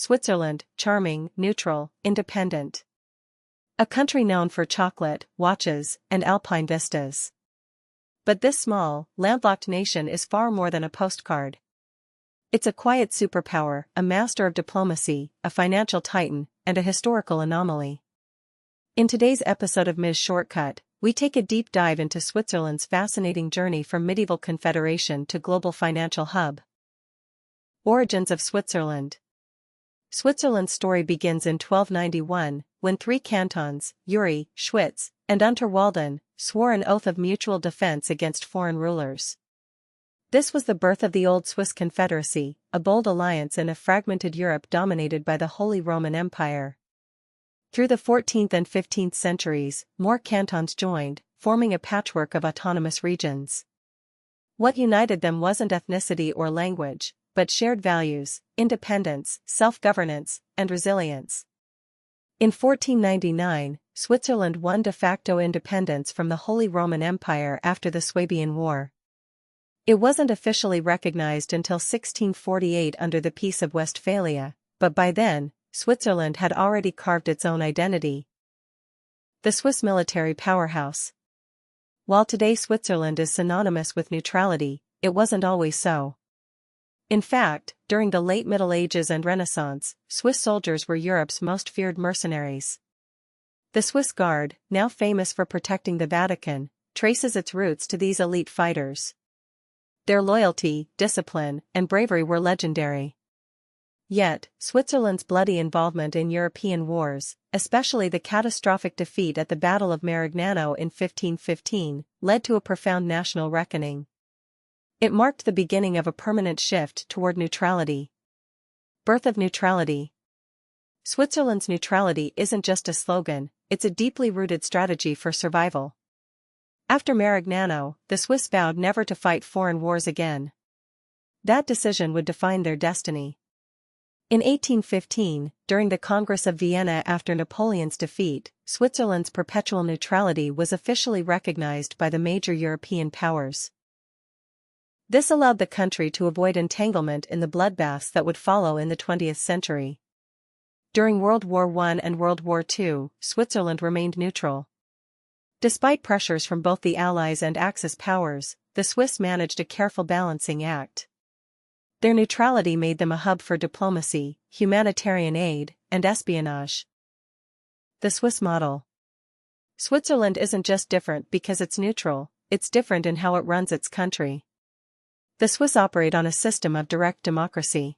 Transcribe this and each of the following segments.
Switzerland, charming, neutral, independent. A country known for chocolate, watches, and alpine vistas. But this small, landlocked nation is far more than a postcard. It's a quiet superpower, a master of diplomacy, a financial titan, and a historical anomaly. In today's episode of Ms. Shortcut, we take a deep dive into Switzerland's fascinating journey from medieval confederation to global financial hub. Origins of Switzerland. Switzerland's story begins in 1291, when three cantons, Uri, Schwyz, and Unterwalden, swore an oath of mutual defense against foreign rulers. This was the birth of the Old Swiss Confederacy, a bold alliance in a fragmented Europe dominated by the Holy Roman Empire. Through the 14th and 15th centuries, more cantons joined, forming a patchwork of autonomous regions. What united them wasn't ethnicity or language, but shared values, independence, self-governance, and resilience. In 1499, Switzerland won de facto independence from the Holy Roman Empire after the Swabian War. It wasn't officially recognized until 1648 under the Peace of Westphalia, but by then, Switzerland had already carved its own identity. The Swiss military powerhouse. While today Switzerland is synonymous with neutrality, it wasn't always so. In fact, during the late Middle Ages and Renaissance, Swiss soldiers were Europe's most feared mercenaries. The Swiss Guard, now famous for protecting the Vatican, traces its roots to these elite fighters. Their loyalty, discipline, and bravery were legendary. Yet, Switzerland's bloody involvement in European wars, especially the catastrophic defeat at the Battle of Marignano in 1515, led to a profound national reckoning. It marked the beginning of a permanent shift toward neutrality. Birth of neutrality. Switzerland's neutrality isn't just a slogan, it's a deeply rooted strategy for survival. After Marignano, the Swiss vowed never to fight foreign wars again. That decision would define their destiny. In 1815, during the Congress of Vienna after Napoleon's defeat, Switzerland's perpetual neutrality was officially recognized by the major European powers. This allowed the country to avoid entanglement in the bloodbaths that would follow in the 20th century. During World War I and World War II, Switzerland remained neutral. Despite pressures from both the Allies and Axis powers, the Swiss managed a careful balancing act. Their neutrality made them a hub for diplomacy, humanitarian aid, and espionage. The Swiss model. Switzerland isn't just different because it's neutral, it's different in how it runs its country. The Swiss operate on a system of direct democracy.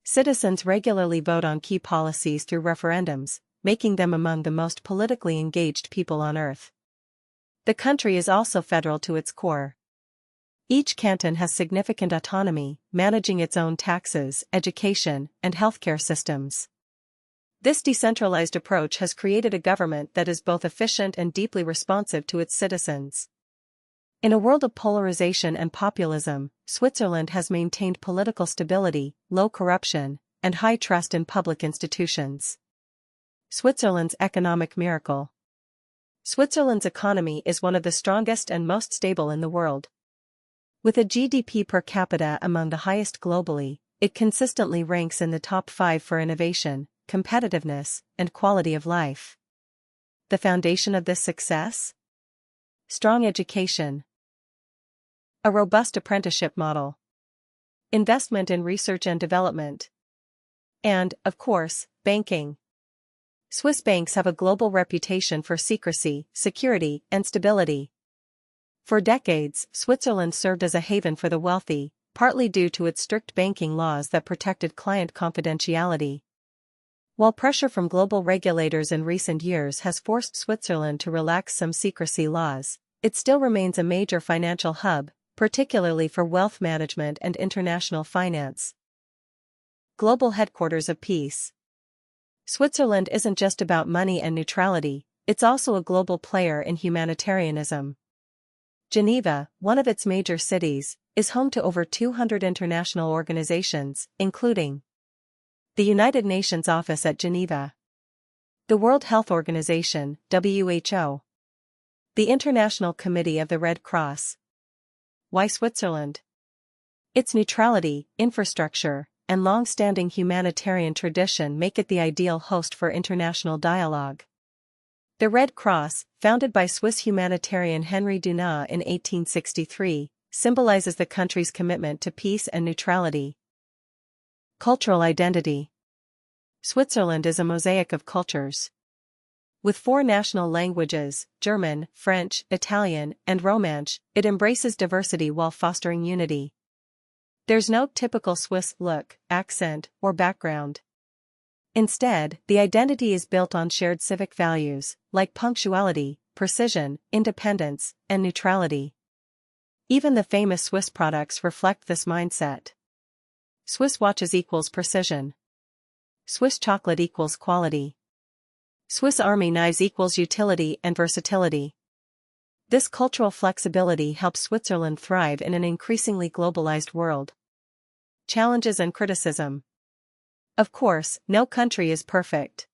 Citizens regularly vote on key policies through referendums, making them among the most politically engaged people on earth. The country is also federal to its core. Each canton has significant autonomy, managing its own taxes, education, and healthcare systems. This decentralized approach has created a government that is both efficient and deeply responsive to its citizens. In a world of polarization and populism, Switzerland has maintained political stability, low corruption, and high trust in public institutions. Switzerland's economic miracle. Switzerland's economy is one of the strongest and most stable in the world. With a GDP per capita among the highest globally, it consistently ranks in the top 5 for innovation, competitiveness, and quality of life. The foundation of this success? Strong education. A robust apprenticeship model. Investment in research and development. And, of course, banking. Swiss banks have a global reputation for secrecy, security, and stability. For decades, Switzerland served as a haven for the wealthy, partly due to its strict banking laws that protected client confidentiality. While pressure from global regulators in recent years has forced Switzerland to relax some secrecy laws, it still remains a major financial hub, particularly for wealth management and international finance. Global headquarters of peace. Switzerland isn't just about money and neutrality, it's also a global player in humanitarianism. Geneva, one of its major cities, is home to over 200 international organizations, including the United Nations Office at Geneva, the World Health Organization, WHO, the International Committee of the Red Cross. Why Switzerland? Its neutrality, infrastructure, and long-standing humanitarian tradition make it the ideal host for international dialogue. The Red Cross, founded by Swiss humanitarian Henri Dunant in 1863, symbolizes the country's commitment to peace and neutrality. Cultural identity. Switzerland is a mosaic of cultures. With 4 national languages, German, French, Italian, and Romansh, it embraces diversity while fostering unity. There's no typical Swiss look, accent, or background. Instead, the identity is built on shared civic values, like punctuality, precision, independence, and neutrality. Even the famous Swiss products reflect this mindset. Swiss watches equals precision. Swiss chocolate equals quality. Swiss Army knives equals utility and versatility. This cultural flexibility helps Switzerland thrive in an increasingly globalized world. Challenges and criticism. Of course, no country is perfect.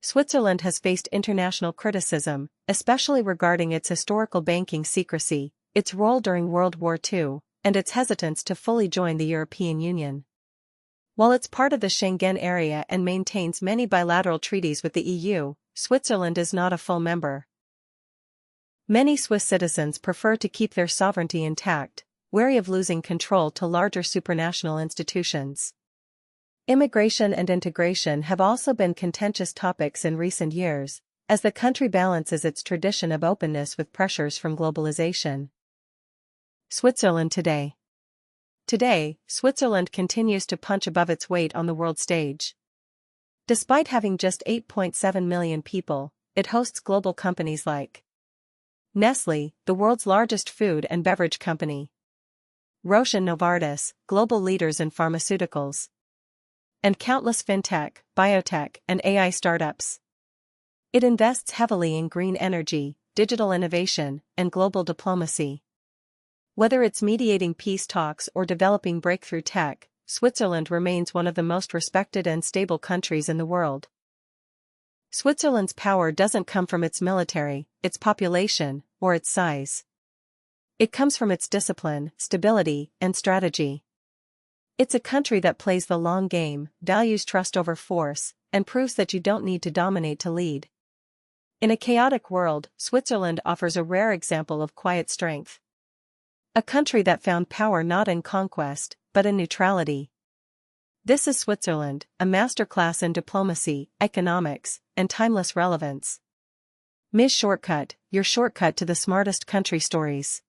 Switzerland has faced international criticism, especially regarding its historical banking secrecy, its role during World War II, and its hesitance to fully join the European Union. While it's part of the Schengen area and maintains many bilateral treaties with the EU, Switzerland is not a full member. Many Swiss citizens prefer to keep their sovereignty intact, wary of losing control to larger supranational institutions. Immigration and integration have also been contentious topics in recent years, as the country balances its tradition of openness with pressures from globalization. Switzerland today. Today, Switzerland continues to punch above its weight on the world stage. Despite having just 8.7 million people, it hosts global companies like Nestlé, the world's largest food and beverage company, Roche and Novartis, global leaders in pharmaceuticals, and countless fintech, biotech, and AI startups. It invests heavily in green energy, digital innovation, and global diplomacy. Whether it's mediating peace talks or developing breakthrough tech, Switzerland remains one of the most respected and stable countries in the world. Switzerland's power doesn't come from its military, its population, or its size. It comes from its discipline, stability, and strategy. It's a country that plays the long game, values trust over force, and proves that you don't need to dominate to lead. In a chaotic world, Switzerland offers a rare example of quiet strength. A country that found power not in conquest, but in neutrality. This is Switzerland, a masterclass in diplomacy, economics, and timeless relevance. Ms.Shortcut, your shortcut to the smartest country stories.